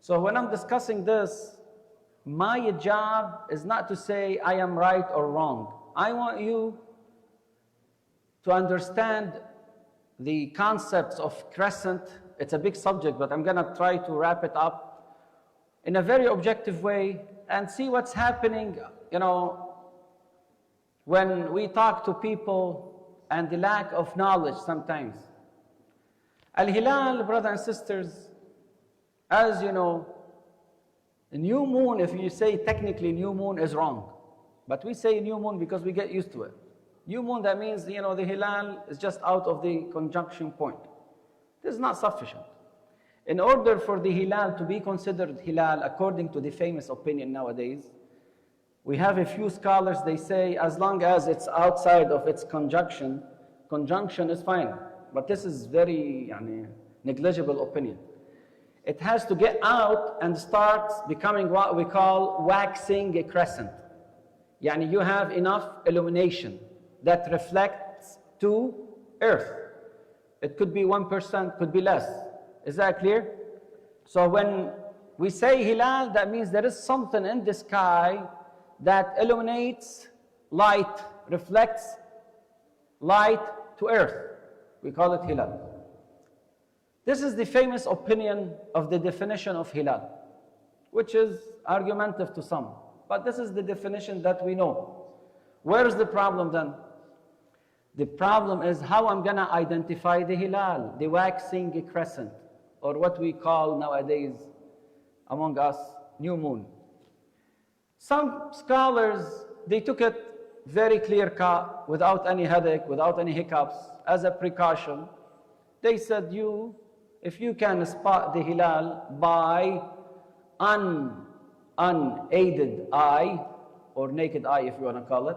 So when I'm discussing this, my job is not to say I am right or wrong. I want you to understand the concepts of crescent. It's a big subject, but I'm going to try to wrap it up in a very objective way and see what's happening, when we talk to people and the lack of knowledge sometimes. Al-Hilal, brothers and sisters, as you know, the new moon, if you say technically new moon, is wrong. But we say new moon because we get used to it. New moon, that means, the Hilal is just out of the conjunction point. This is not sufficient. In order for the Hilal to be considered Hilal, according to the famous opinion nowadays, we have a few scholars, they say as long as it's outside of its conjunction is fine. But this is very negligible opinion. It has to get out and starts becoming what we call waxing a crescent. You have enough illumination that reflects to earth. It could be 1%, could be less. Is that clear? So when we say Hilal, that means there is something in the sky that illuminates light, reflects light to earth. We call it Hilal. This is the famous opinion of the definition of Hilal, which is argumentative to some. But this is the definition that we know. Where is the problem then? The problem is how I'm going to identify the Hilal, the waxing crescent, or what we call nowadays among us, new moon. Some scholars, they took it very clear cut, without any headache, without any hiccups, as a precaution. They said if you can spot the Hilal by unaided eye, or naked eye if you want to call it,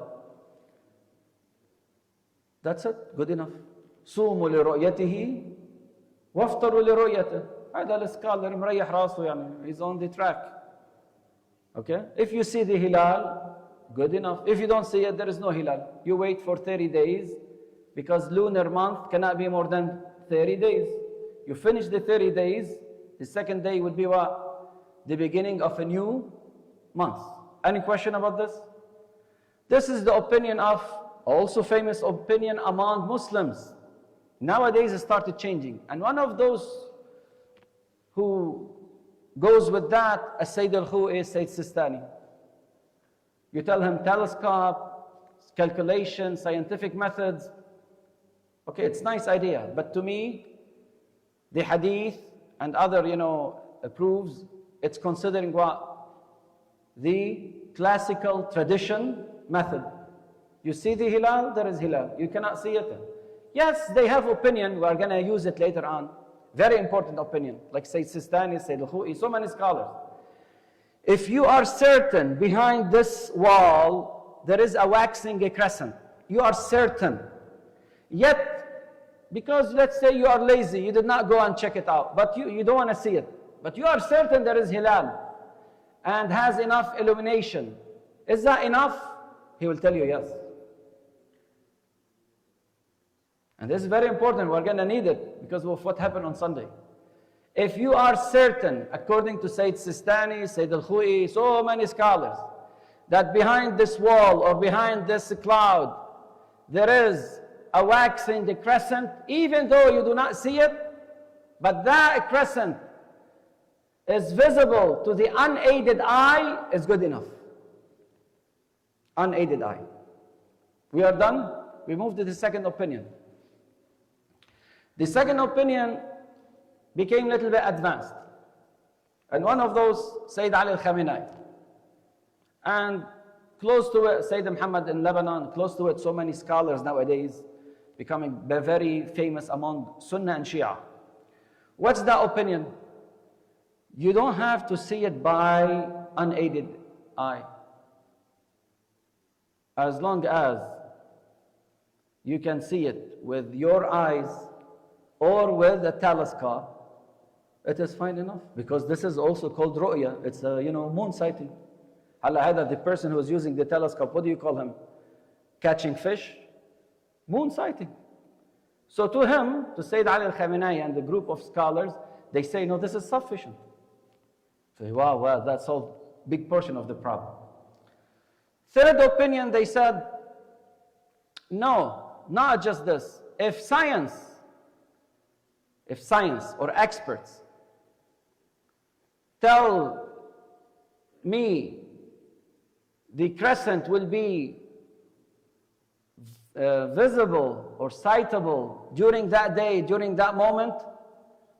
that's it, good enough. صوموا لرؤيته وافطروا لرؤيته. هذا السكالر مريح راسه, he's on the track. Okay? If you see the Hilal, good enough. If you don't see it, there is no Hilal. You wait for 30 days, because lunar month cannot be more than 30 days. You finish the 30 days, the second day would be what? The beginning of a new month. Any question about this? This is the opinion of, also famous opinion among Muslims. Nowadays it started changing. And one of those who goes with that, as Sayyid al-Khu is Sayyid Sistani. You tell him telescope, calculation, scientific methods. Okay, it's a nice idea. But to me, the hadith and other, proofs, it's considering what? The classical tradition method. You see the Hilal, there is Hilal. You cannot see it. Yes, they have opinion. We are going to use it later on. Very important opinion. Like Sayyid Sistani, Sayyid al-Khou'i, so many scholars. If you are certain behind this wall, there is a waxing crescent. You are certain. Yet, because let's say you are lazy, you did not go and check it out, but you don't want to see it. But you are certain there is Hilal and has enough illumination. Is that enough? He will tell you yes. And this is very important. We're going to need it because of what happened on Sunday. If you are certain, according to Sayyid Sistani, Sayyid al-Khou'i, so many scholars, that behind this wall or behind this cloud, there is a waxing crescent, even though you do not see it, but that crescent is visible to the unaided eye, is good enough. Unaided eye. We are done. We move to the second opinion. The second opinion became a little bit advanced. And one of those, Sayyid Ali al-Khamenei. And close to it, Sayyid Muhammad in Lebanon, close to it, so many scholars nowadays, becoming very famous among Sunnah and Shia. What's the opinion? You don't have to see it by unaided eye. As long as you can see it with your eyes or with a telescope, it is fine enough. Because this is also called ru'ya. It's a moon sighting. The person who is using the telescope, what do you call him? Catching fish? Moon sighting. So to him, to Sayyid Ali al-Khamenei and the group of scholars, they say, no, this is sufficient. So, wow, that solved a big portion of the problem. Third opinion, they said, no, not just this. If science or experts tell me the crescent will be visible or sightable during that day, during that moment,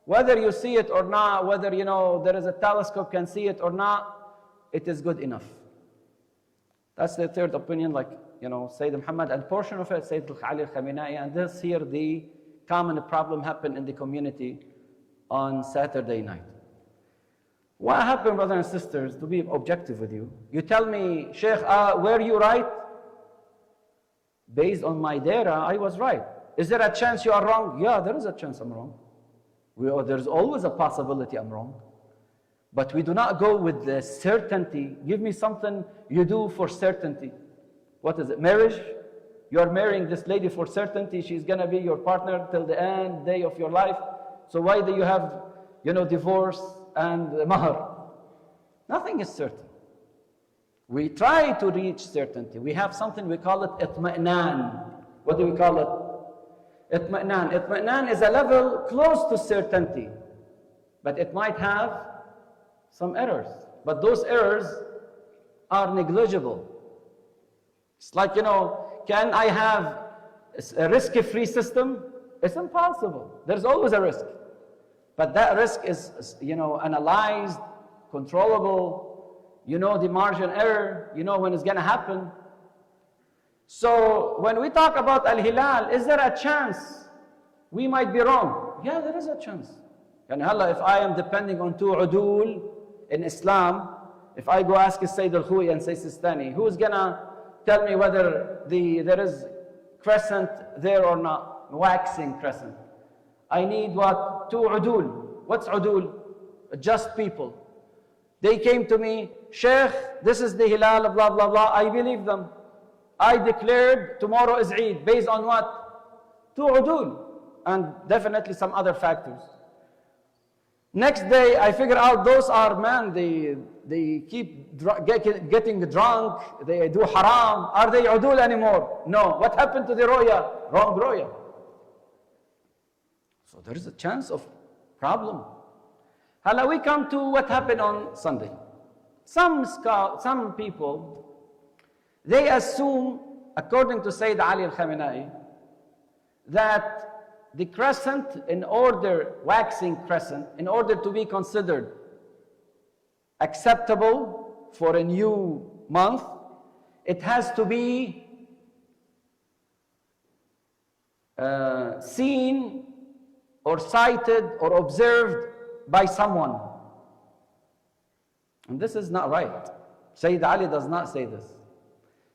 whether you see it or not, whether there is a telescope can see it or not, it is good enough. That's the third opinion, like Sayyid Muhammad, and portion of it Sayyid Ali al-Khamenei, and this here the common problem happened in the community on Saturday night. What happened, brothers and sisters, to be objective with you? You tell me, Sheikh, were you right? Based on my data, I was right. Is there a chance you are wrong? Yeah, there is a chance I'm wrong. There's always a possibility I'm wrong. But we do not go with the certainty. Give me something you do for certainty. What is it? Marriage? You are marrying this lady for certainty. She's going to be your partner till the end day of your life. So why do you have, divorce and mahar? Nothing is certain. We try to reach certainty. We have something, we call it itma'nan. What do we call it? Itma'nan. Itma'nan is a level close to certainty. But it might have some errors. But those errors are negligible. It's like, can I have a risk-free system? It's impossible. There's always a risk. But that risk is, analyzed, controllable. You know the margin error. You know when it's going to happen. So when we talk about Al-Hilal, is there a chance we might be wrong? Yeah, there is a chance. And if I am depending on two udul in Islam, if I go ask Sayyid al-Khuy and Sayyid Sistani, who's going to tell me whether there is crescent there or not? Waxing crescent. I need what? Two udul. What's udul? Just people. They came to me, Sheikh, this is the Hilal, blah, blah, blah. I believe them. I declared tomorrow is Eid. Based on what? Two udul. And definitely some other factors. Next day, I figure out those are, they keep getting drunk, they do haram. Are they udul anymore? No. What happened to the roya? Wrong roya. So there is a chance of problem. Hala, we come to what happened on Sunday. Some people, they assume, according to Sayyid Ali al-Khamenei, that the crescent, waxing crescent, in order to be considered acceptable for a new month, it has to be seen or sighted or observed by someone. And this is not right. Sayyid Ali does not say this.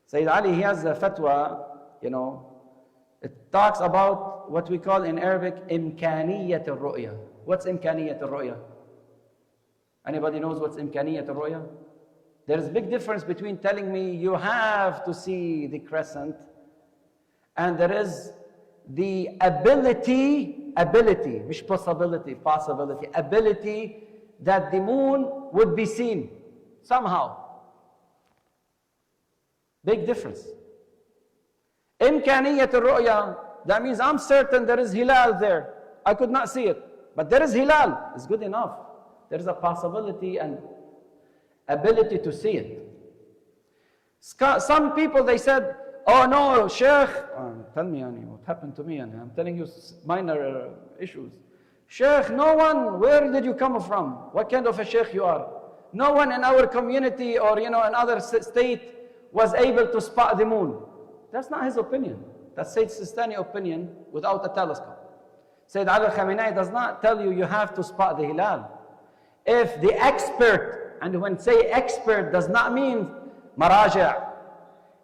Sayyid Ali, he has a fatwa, it talks about what we call in Arabic, imkaniyat al-ru'ya. What's imkaniyat al-ru'ya? Anybody knows what's imkaniyat al-ru'ya? There's a big difference between telling me you have to see the crescent, and there is the ability, which possibility that the moon would be seen somehow. Big difference. Imkaniyat al-ru'ya, that means I'm certain there is hilal there. I could not see it, but there is hilal. It's good enough. There is a possibility and ability to see it. Some people, they said, oh no, Sheikh, tell me what happened to me, and I'm telling you minor issues. Sheikh, no one, where did you come from? What kind of a Sheikh you are? No one in our community or another state was able to spot the moon. That's not his opinion. That's Sayyid Sistani opinion without a telescope. Sayyid Ali al-Khamenei does not tell you have to spot the hilal. If the expert, and when say expert does not mean maraja',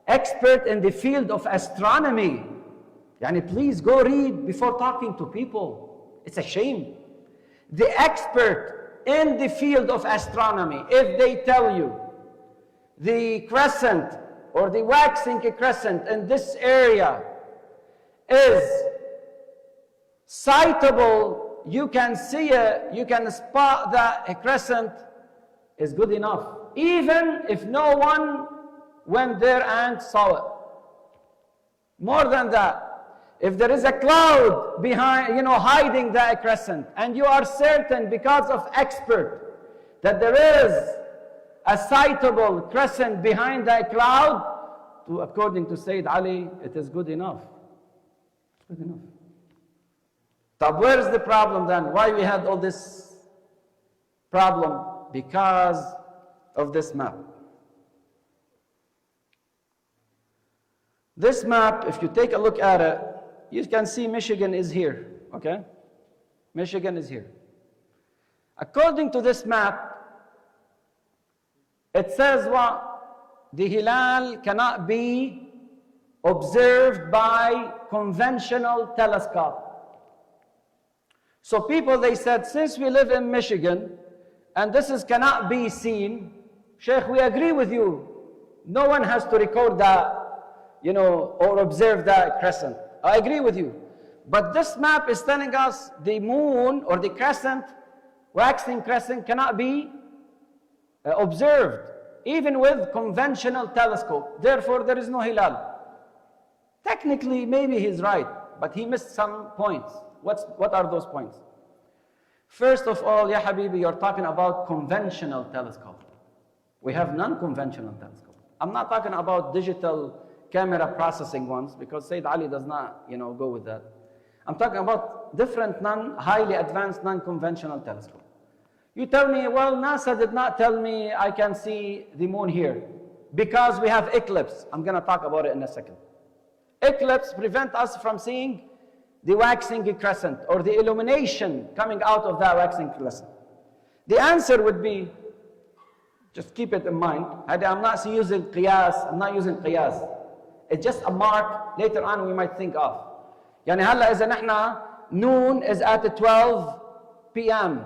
expert in the field of astronomy, please go read before talking to people. It's a shame. The expert in the field of astronomy, if they tell you the crescent or the waxing crescent in this area is sightable, you can see it, you can spot that crescent is good enough, even if no one went there and saw it. More than that, if there is a cloud behind, hiding that crescent, and you are certain because of expert that there is a sightable crescent behind that cloud, according to Sayyid Ali, it is good enough. It's good enough. So where is the problem then? Why we had all this problem? Because of this map. This map, if you take a look at it, you can see Michigan is here, okay? Michigan is here. According to this map, it says what? The Hilal cannot be observed by conventional telescope. So people, they said, since we live in Michigan, and this cannot be seen, Sheikh, we agree with you. No one has to record that, or observe that crescent. I agree with you. But this map is telling us the moon or the crescent, waxing crescent, cannot be observed, even with conventional telescope. Therefore, there is no hilal. Technically, maybe he's right, but he missed some points. What are those points? First of all, Ya Habibi, you're talking about conventional telescope. We have non-conventional telescope. I'm not talking about digital camera processing ones, because Sayyid Ali does not, go with that. I'm talking about different highly advanced non-conventional telescope. You tell me, well, NASA did not tell me I can see the moon here because we have eclipse. I'm going to talk about it in a second. Eclipse prevent us from seeing the waxing crescent or the illumination coming out of that waxing crescent. The answer would be, just keep it in mind, I'm not using qiyas. It's just a mark later on we might think of. يعني هلا إذا نحن noon is at 12 p.m.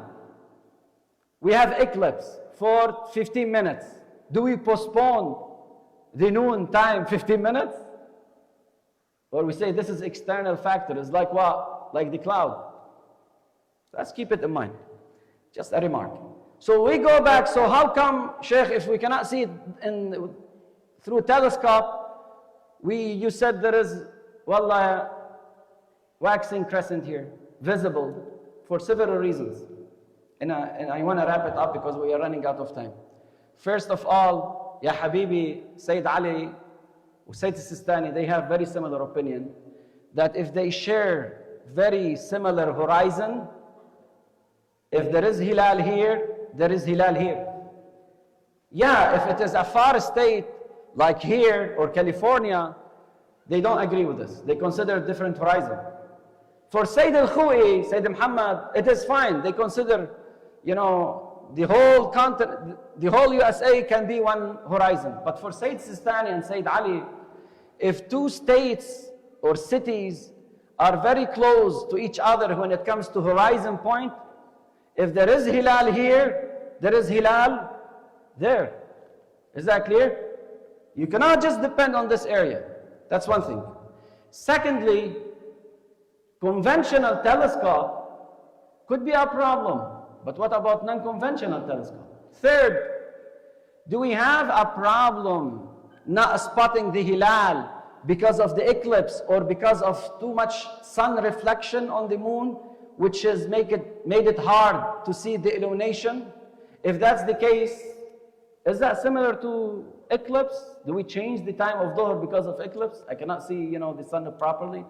We have eclipse for 15 minutes. Do we postpone the noon time 15 minutes? Or we say this is external factor. It's like what? Like the cloud. Let's keep it in mind. Just a remark. So we go back. So how come, Sheikh, if we cannot see it through telescope, you said there is, wallah, waxing crescent here, visible, for several reasons. And I want to wrap it up because we are running out of time. First of all, Ya Habibi, Sayyid Ali, Sayyid Sistani, they have very similar opinion that if they share very similar horizon, if there is hilal here, there is hilal here. Yeah, if it is a far state like here or California, they don't agree with this. They consider a different horizon. For Sayyid al-Khu'i, Sayyid Muhammad, it is fine. They consider, the whole continent, the whole USA can be one horizon. But for Sayyid Sistani and Sayyid Ali, if two states or cities are very close to each other when it comes to horizon point, if there is hilal here, there is hilal there. Is that clear? You cannot just depend on this area. That's one thing. Secondly, conventional telescope could be a problem. But what about non-conventional telescope? Third, do we have a problem not spotting the hilal because of the eclipse or because of too much sun reflection on the moon, which has made it hard to see the illumination? If that's the case, is that similar to eclipse? Do we change the time of Dhuhr because of eclipse? I cannot see, the sun properly.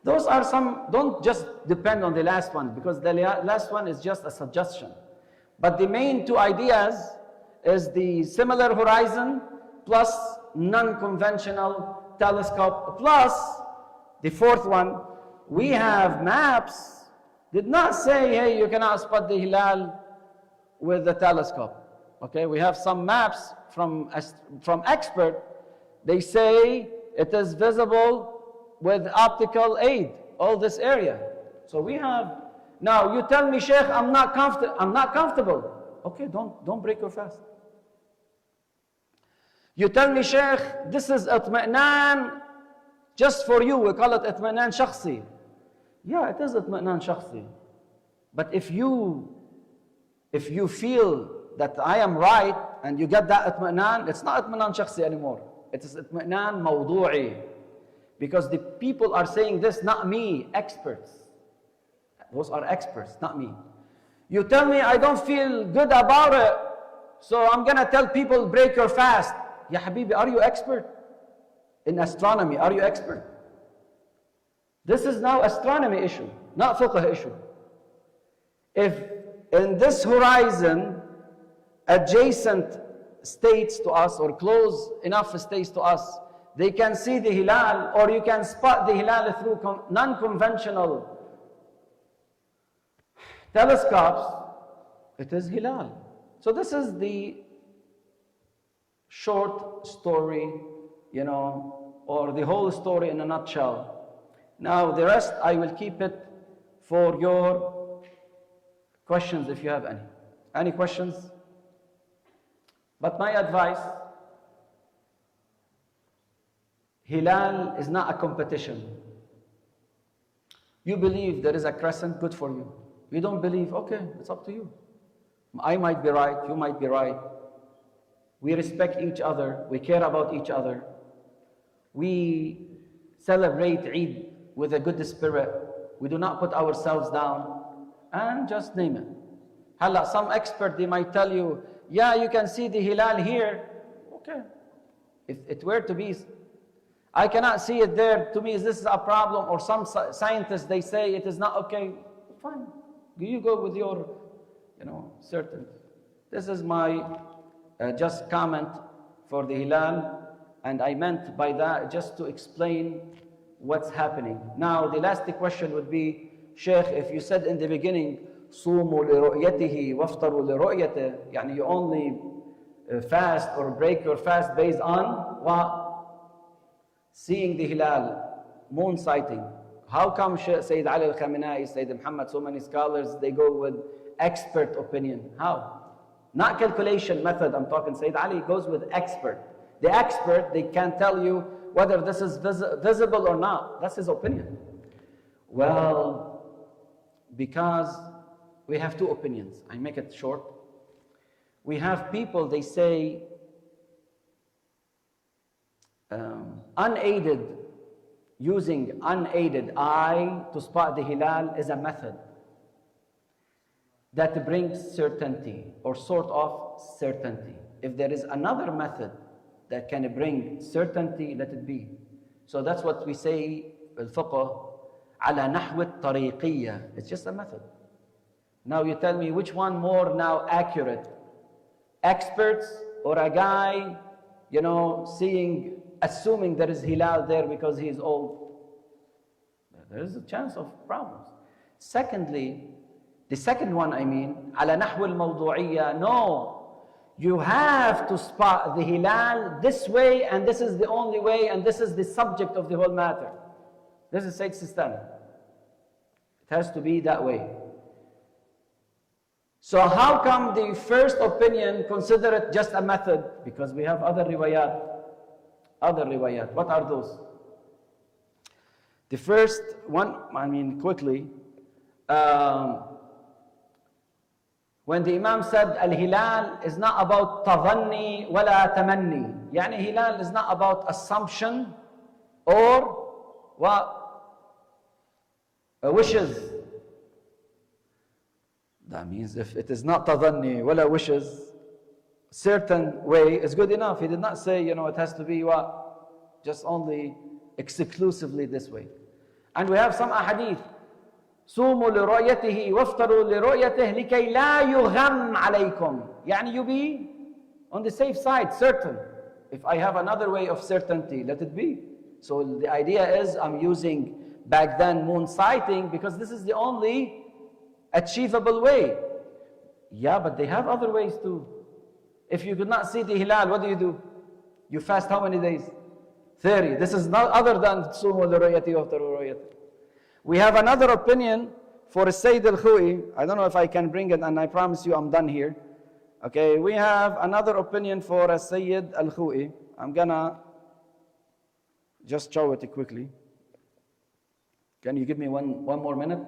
Those are some, don't just depend on the last one, because the last one is just a suggestion. But the main two ideas is the similar horizon plus non-conventional telescope, plus the fourth one, we have maps, did not say, hey, you cannot spot the hilal with the telescope. Okay, we have some maps from expert, they say it is visible with optical aid, all this area. So we have, now you tell me, Sheikh, I'm not comfortable. Okay, don't break your fast. You tell me, Sheikh, this is itmi'nan just for you, we call it itmi'nan shakhsi. Yeah, it is itmi'nan shakhsi. But if you feel that I am right and you get that itmi'nan, it's not itmi'nan shakhsi anymore. It is itmi'nan mawdu'i. Because the people are saying this, not me, experts. Those are experts, not me. You tell me I don't feel good about it, so I'm going to tell people break your fast. Ya Habibi, are you expert? In astronomy, are you expert? This is now astronomy issue, not fiqh issue. If in this horizon, adjacent states to us or close enough states to us, they can see the hilal, or you can spot the hilal through non-conventional telescopes, it is hilal. So this is the short story, or the whole story in a nutshell. Now the rest I will keep it for your questions if you have any. Any questions? But my advice, hilal is not a competition. You believe there is a crescent, good for you. You don't believe, okay, it's up to you. I might be right, you might be right. We respect each other, we care about each other. We celebrate Eid with a good spirit. We do not put ourselves down, and just name it. Hala, some expert, they might tell you, yeah, you can see the hilal here. Okay. If it were to be, I cannot see it there, to me, is this a problem? Or some scientists, they say it is not okay. Fine. You go with your, certainty. This is my just comment for the hilal, and I meant by that just to explain what's happening. Now, the last question would be, Sheikh, if you said in the beginning, صوموا لرؤيته وافطروا لرؤيته, يعني you only fast or break your fast based on what? Seeing the hilal, moon sighting. How come Sayyid Ali al-Khamenei, Sayyid Muhammad, so many scholars, they go with expert opinion? How? Not calculation method, I'm talking. Sayyid Ali goes with expert. The expert, they can tell you whether this is visible or not. That's his opinion. Well, because we have two opinions. I make it short. We have people, they say, using unaided eye to spot the hilal is a method that brings certainty, or sort of certainty. If there is another method that can bring certainty, let it be. So that's what we say, al-fiqh, ala nahw al-tariqiyya. It's just a method. Now you tell me which one more now accurate? Experts or a guy, assuming there is hilal there because he is old? There is a chance of problems. Secondly, the second one, ala nahw al-mawdu'iyya, no. You have to spot the hilal this way, and this is the only way, and this is the subject of the whole matter. This is Sayyid Sistani. It has to be that way. So how come the first opinion consider it just a method? Because we have other riwayat. What are those? The first one, quickly, when the Imam said, Al-Hilal is not about tadhanni wala tamanni. Yani Hilal is not about assumption or what? Wishes. That means if it is not tadhanni wala wishes, certain way is good enough. He did not say, it has to be what? Just only exclusively this way. And we have some ahadith. صوموا لرؤيته وافطروا لرؤيته لكي لا يغم عليكم. يعني you be on the safe side, certain. If I have another way of certainty, let it be. So the idea is I'm using back then moon sighting because this is the only achievable way. Yeah, but they have other ways too. If you could not see the hilal, what do? You fast how many days? 30. This is not other than صوموا لرؤيته وافطروا لرؤيته. We have another opinion for Sayyid al-Khu'i. I don't know if I can bring it, and I promise you I'm done here. Okay, we have another opinion for Sayyid al-Khu'i. I'm gonna just show it quickly. Can you give me one more minute?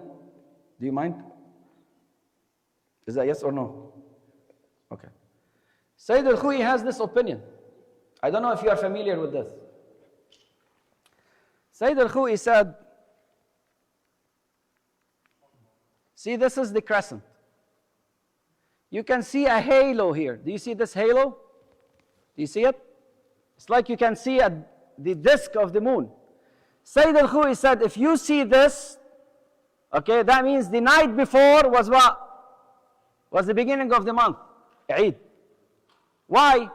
Do you mind? Is that yes or no? Okay. Sayyid al-Khou'i has this opinion. I don't know if you are familiar with this. Sayyid al-Khou'i said, see, this is the crescent. You can see a halo here. Do you see this halo? Do you see it? It's like you can see the disk of the moon. Sayyid al-Khou'i said, if you see this, okay, that means the night before was what? Was the beginning of the month, Eid. Why?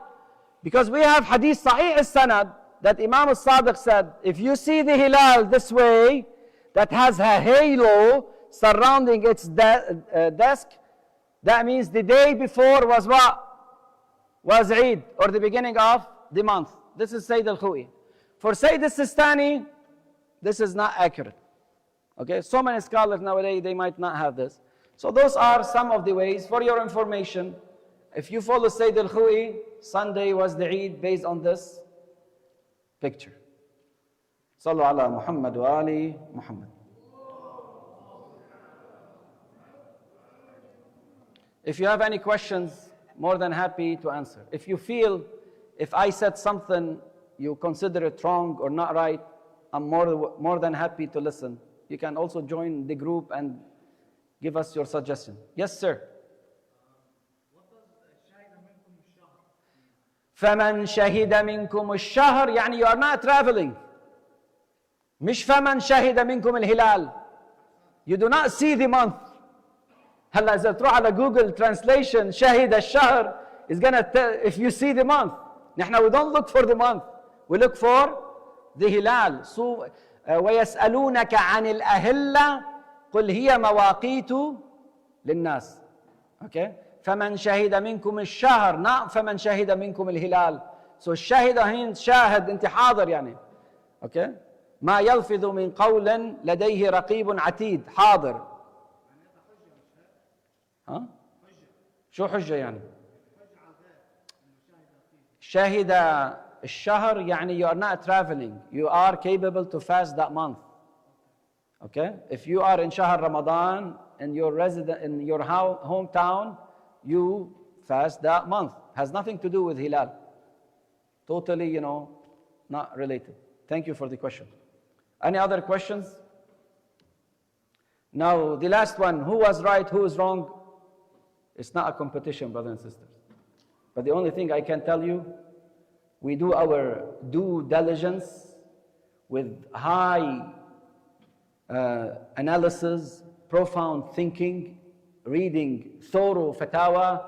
Because we have hadith Sahih al-Sanad that Imam al-Sadiq said, if you see the hilal this way, that has a halo surrounding its disk, that means the day before was what? Was Eid, or the beginning of the month. This is Sayyid al-Khou'i. For Sayyid al-Sistani, this is not accurate. Okay, so many scholars nowadays, they might not have this. So those are some of the ways. For your information, if you follow Sayyid al-Khou'i, Sunday was the Eid based on this picture. Sallu ala Muhammad wa ali Muhammad. If you have any questions, more than happy to answer. If you feel, if I said something, you consider it wrong or not right, I'm more than happy to listen. You can also join the group and give us your suggestion. Yes, sir. فَمَنْ شَهِدَ مِنْكُمُ الشَّهْرِ يعني you are not traveling. مش فَمَنْ شَهِدَ مِنْكُمُ الْهِلَالِ. You do not see the month. هلا إذا تروح على Google translation شهد الشهر is gonna tell if you see the month. نحن we don't look for the month. We look for the hilal. So ويسألونك عن الأهلة قل هي مواقيت للناس. Okay? فمن شهد منكم الشهر not فمن شهد منكم الهلال. So الشاهد هين شاهد انت حاضر يعني. Okay? ما يلفظ من قول لديه رقيب عتيد حاضر. ها؟ شو حجة يعني؟ شاهد الشهر يعني you are not traveling. You are capable to fast that month. Okay? If you are in Shahr Ramadan in your hometown, you fast that month. Has nothing to do with Hilal. Totally, not related. Thank you for the question. Any other questions? Now, the last one, who was right, who is wrong? It's not a competition, brothers and sisters. But the only thing I can tell you, we do our due diligence with high analysis, profound thinking, reading thorough fatwa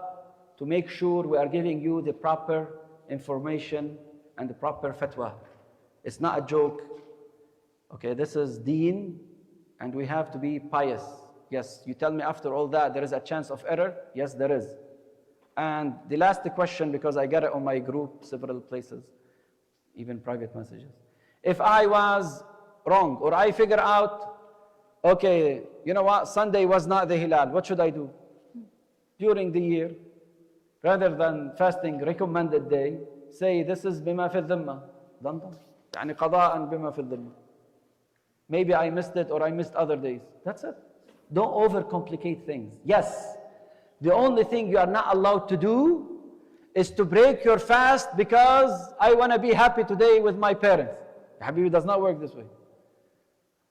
to make sure we are giving you the proper information and the proper fatwa. It's not a joke. Okay, this is deen, and we have to be pious. Yes, you tell me after all that there is a chance of error? Yes, there is. And the last question, because I got it on my group several places, even private messages. If I was wrong, or I figure out, okay, you know what, Sunday was not the Hilal, what should I do? During the year, rather than fasting recommended day, say this is bima fi dhimma. يعني قضاء بما في الذمة. Maybe I missed it or I missed other days. That's it. Don't overcomplicate things. Yes, the only thing you are not allowed to do is to break your fast because I want to be happy today with my parents. Ya Habibi, does not work this way.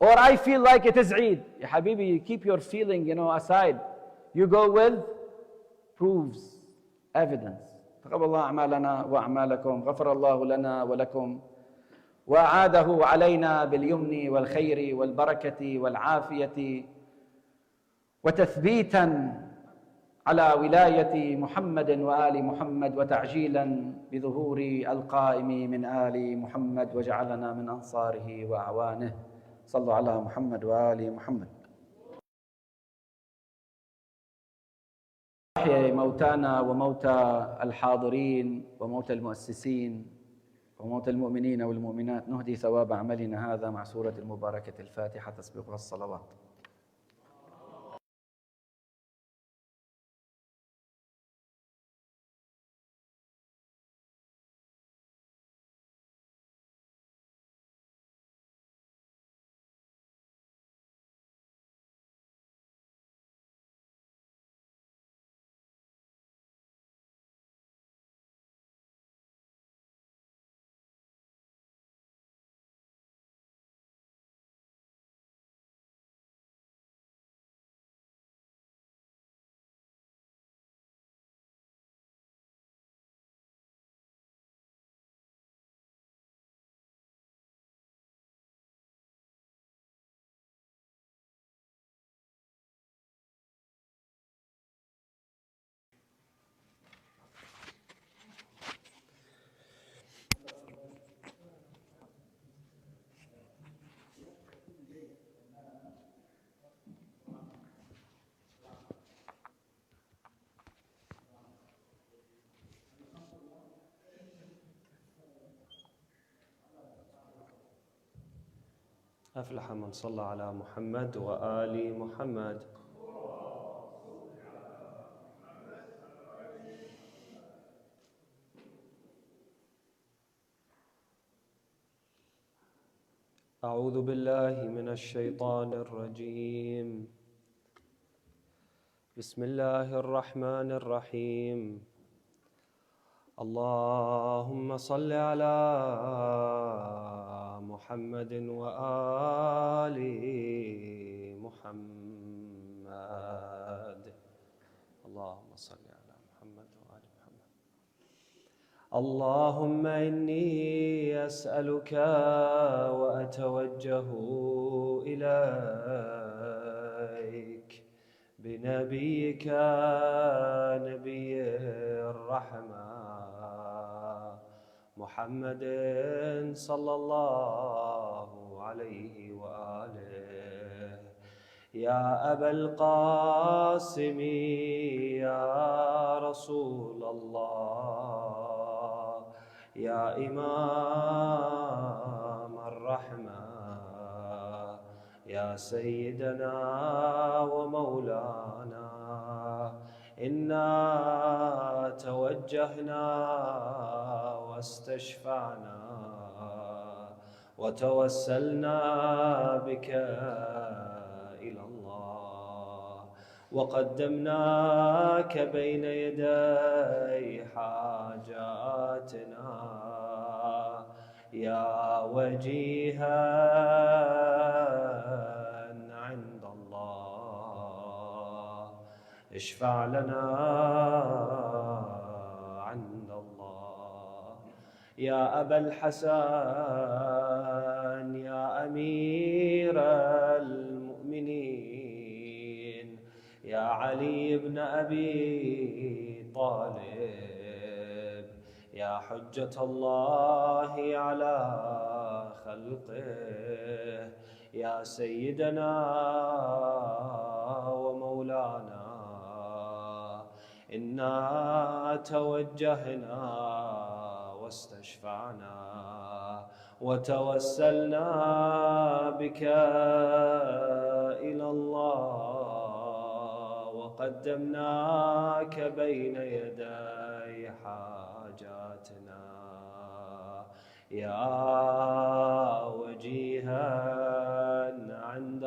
Or I feel like it is Eid. Ya Habibi, you keep your feeling, aside. You go with proofs, evidence. تقبل الله أعمالنا وأعمالكم غفر الله لنا ولكم وأعاده علينا باليمن والخير والبركة والعافية وتثبيتا على ولاية محمد وآل محمد وتعجيلا بظهور القائم من آل محمد وجعلنا من أنصاره وأعوانه. صلوا على محمد وآل محمد. أحيي موتانا وموتى الحاضرين وموتى المؤسسين وموتى المؤمنين والمؤمنات. نهدي ثواب عملنا هذا مع سورة المباركة الفاتحة تسبقها الصلوات. أفلح من صلى على محمد وآل محمد. أعوذ بالله من الشيطان الرجيم. بسم الله الرحمن الرحيم. اللهم صل على محمد وآل محمد. اللهم صل على محمد وآل محمد. اللهم إني أسألك وأتوجه إليك بنبيك نبي الرحمة محمد صلى الله عليه وآله. يا أبا القاسم يا رسول الله، يا إمام الرحمة، يا سيدنا ومولانا، إنا توجهنا واستشفعنا وتوسلنا بك إلى الله، وقدمناك بين يدي حاجاتنا يا وجيها عند الله. اشفع لنا عند الله. يا أبا الحسن يا أمير المؤمنين، يا علي بن أبي طالب، يا حجة الله على خلقه، يا سيدنا ومولانا، إنا توجهنا واستشفعنا وتوسلنا بك إلى الله، وقدمناك بين يدي حاجاتنا يا وجيها عند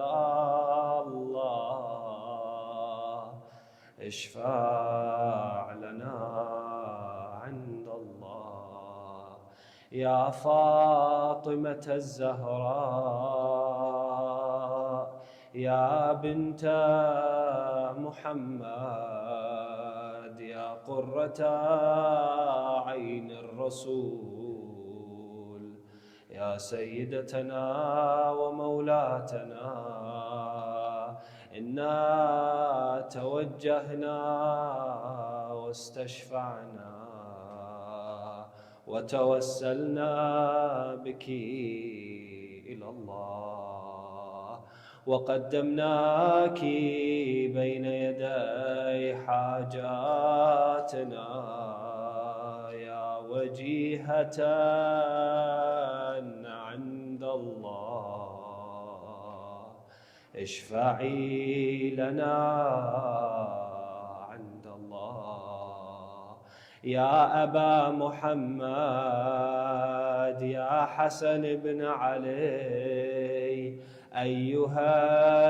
الله. اشفع لنا عند الله. يا فاطمة الزهراء، يا بنت محمد، يا قرة عين الرسول، يا سيدتنا ومولاتنا، إنا توجهنا واستشفعنا وتوسلنا بك إلى الله، وقدمناك بين يدي حاجاتنا يا وجيهة عند الله. اشفعي لنا عند الله. يا أبا محمد، يا حسن بن علي، أيها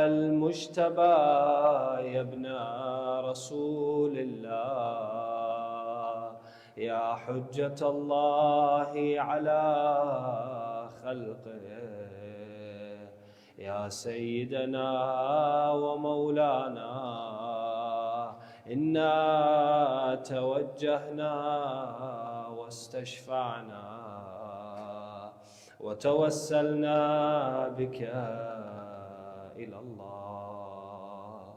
المجتبى يا ابن رسول الله، يا حجة الله على خلقه، يا سيدنا ومولانا، إنا توجهنا واستشفعنا وتوسلنا بك إلى الله،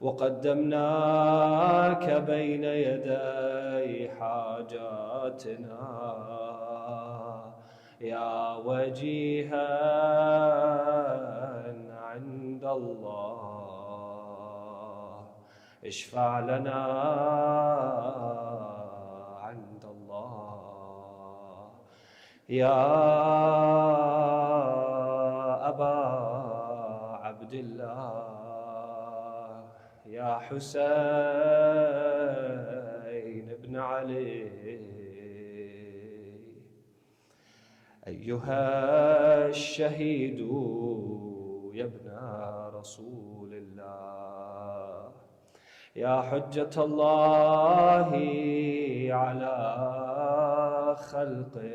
وقدمناك بين يدي حاجاتنا يا وجيها عند الله. اشفع لنا عند الله. يا أبا يا حسين بن علي أيها الشهيد يا ابن رسول الله يا حجة الله على خلقه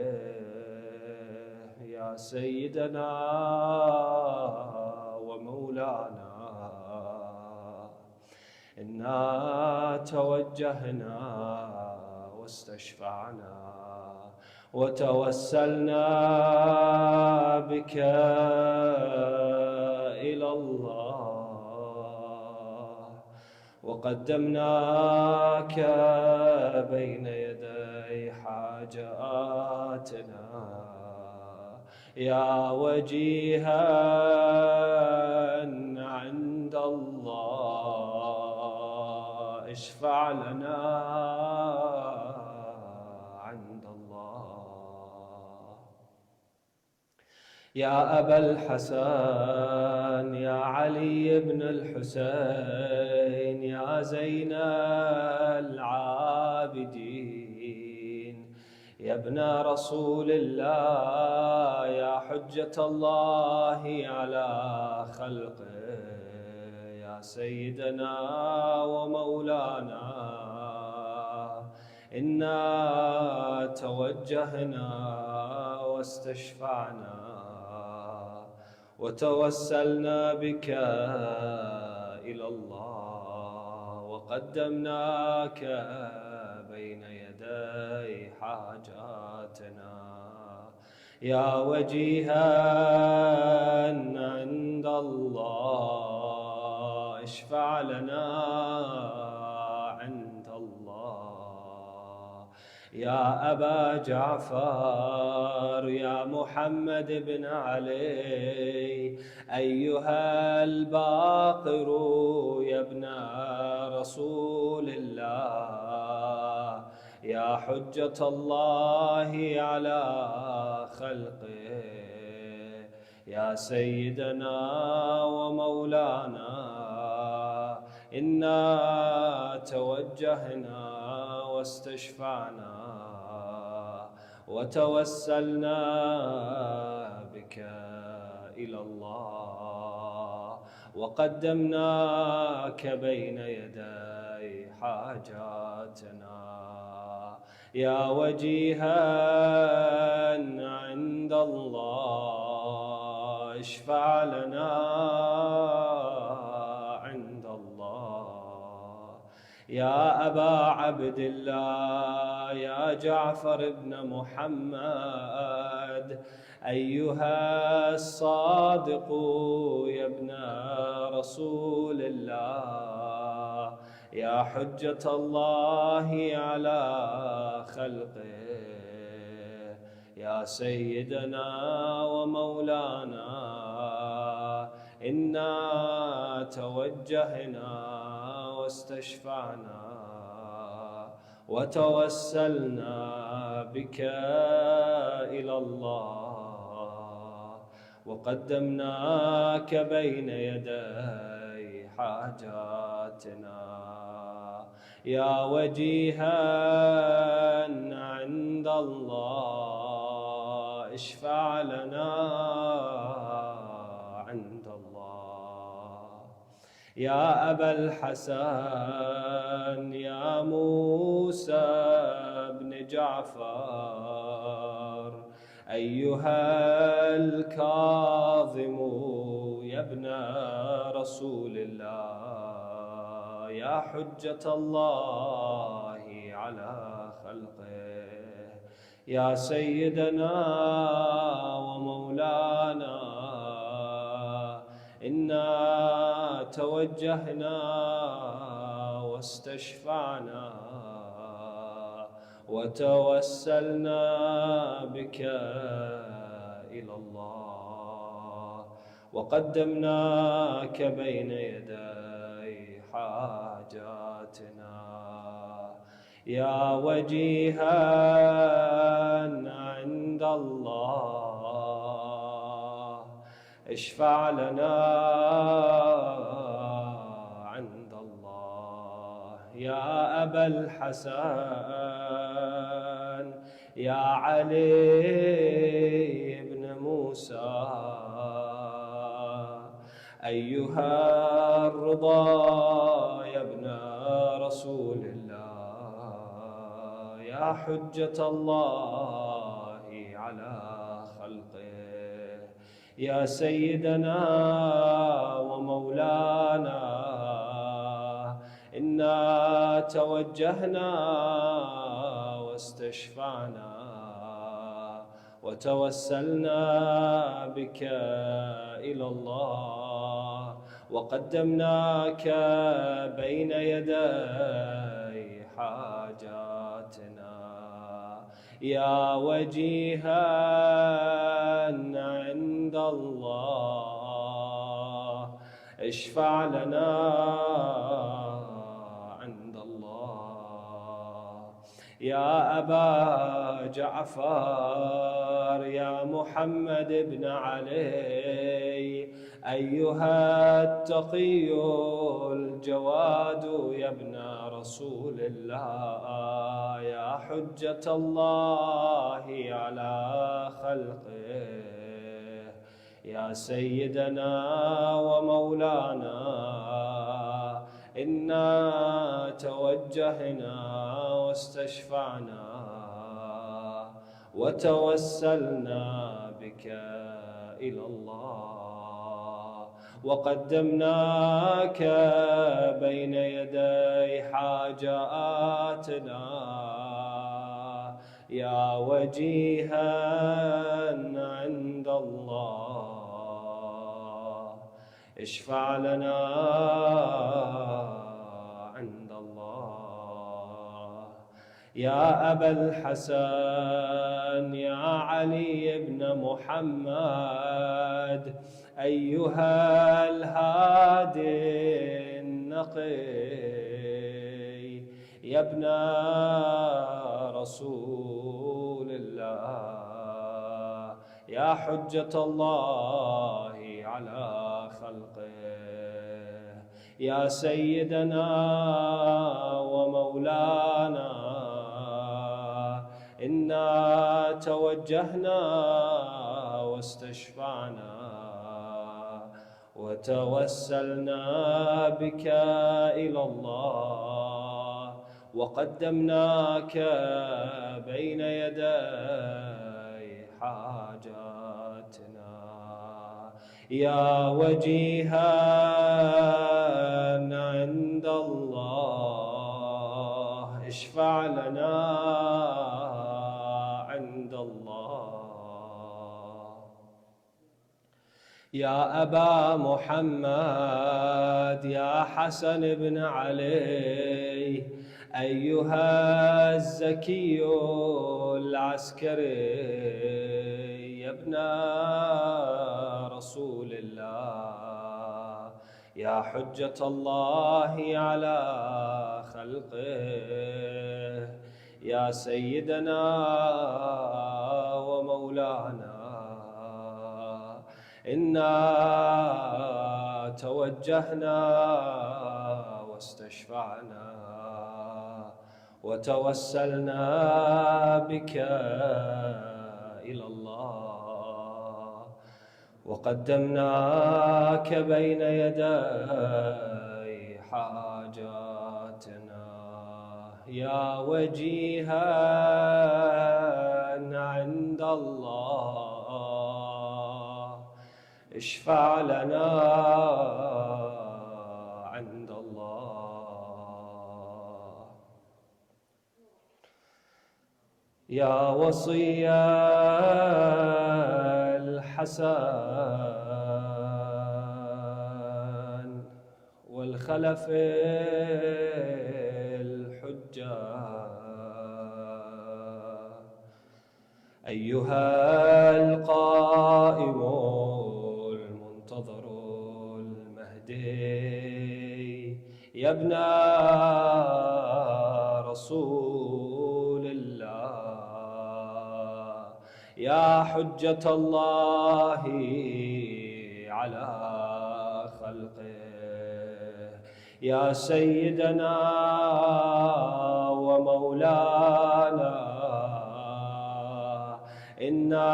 يا سيدنا ومولانا إنا توجهنا واستشفعنا وتوسلنا بك إلى الله وقدمناك بين يدي حاجاتنا يا وجيها عند الله اشفع لنا عند الله يا أبا الحسن يا علي بن الحسين يا زين العابدين يا ابن رسول الله يا حجة الله على خلقه يا سيدنا ومولانا إنا توجهنا واستشفعنا وتوسلنا بك إلى الله وقدمناك بين يدي حاجاتنا يا وجيها عند الله اشفع لنا عند الله يا أبا جعفر يا محمد بن علي أيها الباقر يا ابن رسول الله يا حجة الله على خلقه يا سيدنا ومولانا إنا توجهنا واستشفعنا وتوسلنا بك إلى الله وقدمناك بين يدي حاجاتنا يا وجيها عند الله اشفع لنا عند الله يا أبا عبد الله يا جعفر بن محمد أيها الصادق يا ابن رسول الله يا حجة الله على خلقه يا سيدنا ومولانا إنا توجهنا واستشفعنا وتوسلنا بك إلى الله وقدمناك بين يدي حاجاتنا يا وجيها عند الله اشفع لنا عند الله يا أبا الحسن يا موسى بن جعفر أيها الكاظم يا ابن رسول الله يا حجة الله على خلقه يا سيدنا ومولانا إنا توجهنا واستشفعنا وتوسلنا بك إلى الله وقدمناك بين يدي حاجاتنا يا وجيها عند الله اشفع لنا عند الله يا أبا الحسن يا علي بن موسى أيها الرضا يا ابن رسول الله يا حجة الله على خلقه يا سيدنا ومولانا إنا توجهنا واستشفعنا وتوسلنا بك إلى الله وقدمناك بين يدي حاجاتنا يا وجيها عند الله اشفع لنا عند الله يا أبا جعفر يا محمد بن علي أيها التقي الجواد يا ابن رسول الله يا حجة الله على خلقه يا سيدنا ومولانا إنا توجهنا واستشفعنا وتوسلنا بك إلى الله وقدمناك بين يدي حاجاتنا يا وجيها عند الله اشفع لنا عند الله يا أبا الحسن يا علي بن محمد أيها الهادي النقي يا ابن رسول الله يا حجة الله على خلقه يا سيدنا ومولانا إنا توجهنا واستشفعنا وتوسلنا بك إلى الله وقدمناك بين يدي حاجاتنا يا وجيها عند الله اشفع لنا عند الله يا أبا محمد يا حسن بن علي أيها الزكي العسكري يا ابن رسول الله يا حجة الله على خلقه يا سيدنا ومولانا إنا توجهنا واستشفعنا وتوسلنا بك إلى الله وقدمناك بين يدي حاجاتنا يا وجيها عند الله اشفع لنا عند الله يا وصي الحسن والخلف الحجة أيها القائم المنتظر المهدي يا ابن رسول الله يا حجة الله على خلقه يا سيدنا ومولانا إنا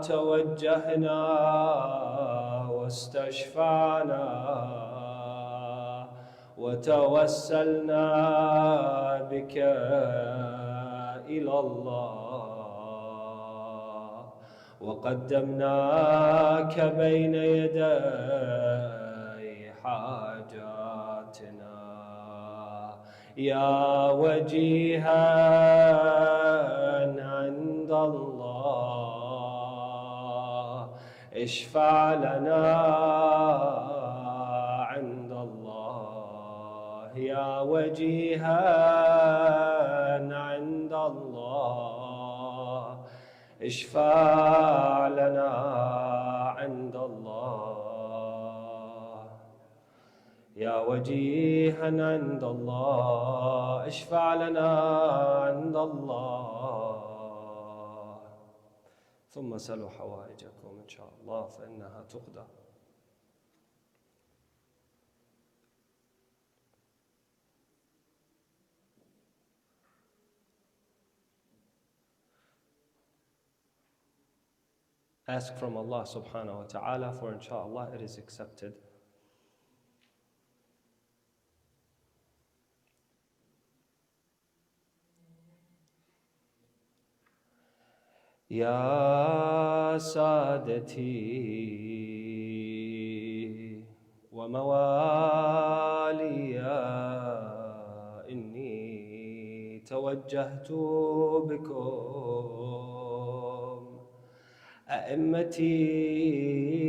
توجهنا واستشفعنا وتوسلنا بك إلى الله وقدمناك بين يدي حاجاتنا يا وجيها عند الله اشفع لنا عند الله يا وجيها عند الله اشفع لنا عند الله يا وجيها عند الله اشفع لنا عند الله ثم سلوا حوائجكم إن شاء الله فإنها تقضى. Ask from Allah subhanahu wa ta'ala, for inshallah it is accepted. يا سادتي وموالي إني توجهت بكم أئمتي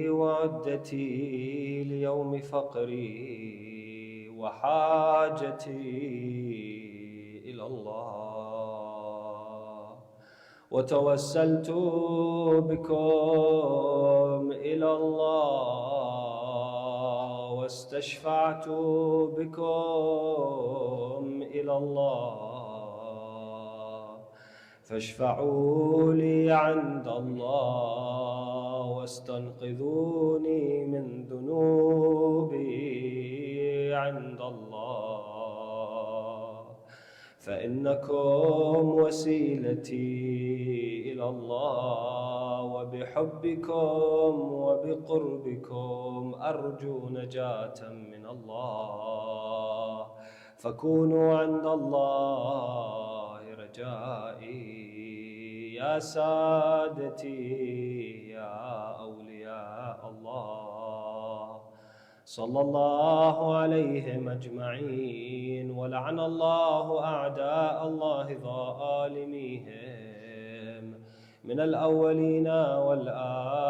وعدتي ليوم فقري وحاجتي إلى الله وتوسلت بكم إلى الله واستشفعت بكم إلى الله فاشفعوا لي عند الله واستنقذوني من ذنوبي عند الله فإنكم وسيلتي إلى الله وبحبكم وبقربكم أرجو نجاة من الله فكونوا عند الله رجائي يا سادتي يا أولياء الله صلى الله عليهم أجمعين ولعن الله أعداء الله ظالميهم من الأولين والآخرين